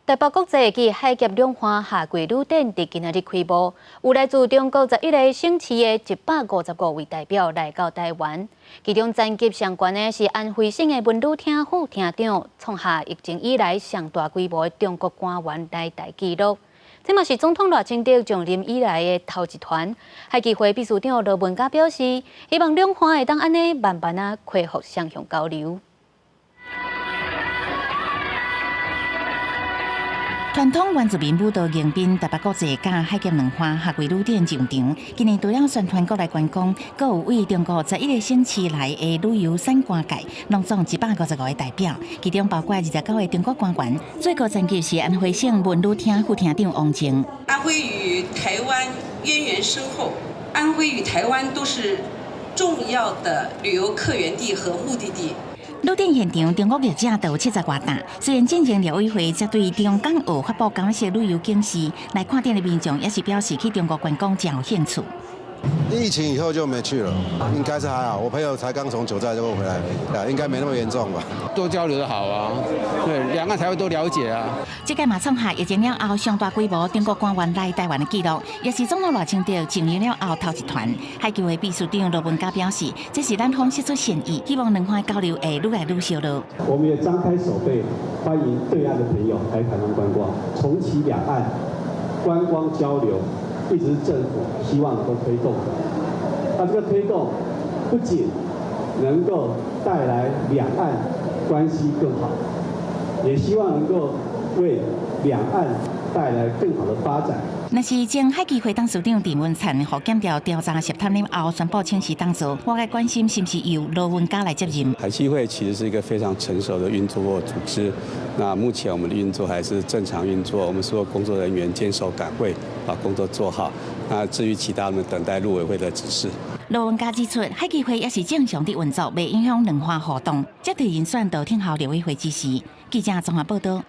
台北国际暨海峡两岸夏季旅展伫今仔日开幕，有来自中国11个省市的155位代表来到台湾，其中层级上悬的是安徽省的文旅厅副厅长，创下疫情以来上大规模的中国官员来台纪录。这嘛是总统赖清德上任以来的头一团。海基会秘书长罗文嘉表示，希望两岸会当安尼慢慢啊恢复双向交流。 传统原住民舞蹈迎宾台北国际甲海峡两岸夏季旅展上场，今年除了宣传国内观光，阁有为中国11个省市来的旅游产官界拢总155个代表，其中包括29个中国官员。最高层级是安徽省文旅厅副厅长王静。安徽与台湾渊源深厚，安徽与台湾都是重要的旅游客源地和目的地。 旅展现场，中国业者都有70多单。虽然进行侨委会则对中港澳发布港式旅游警示，来看展的民众也是表示去中国观光真有兴趣。 疫情以后就没去了，应该是还好。我朋友才刚从九寨沟回来，应该没那么严重吧？多交流的好啊，对，两岸才会多了解啊。这届嘛创下疫情了后上大规模中国官员来台湾的纪录，也是总统赖清德上任了后头一团。海基会秘书长罗文嘉表示，这是咱方释出善意，希望两岸交流会愈来愈热络。我们也张开手背，欢迎对岸的朋友来台湾观光，重启两岸观光交流。 一直是政府希望能够推动的，那这个推动不仅能够带来两岸关系更好，也希望能够为两岸带来更好的发展。 那是前海基会董事长陈文灿和检调查涉贪了后宣布请辞当做，我该关心是不是由罗文嘉来接任。海基会其实是一个非常成熟的运作组织，那目前我们的运作还是正常运作，我们所有工作人员坚守岗位，把工作做好。那至于其他，我们等待陆委会的指示。 罗文嘉指出，海基会也是正常的运作，未影响两岸互动，这对人选都听候陆委会指示。记者综合报道。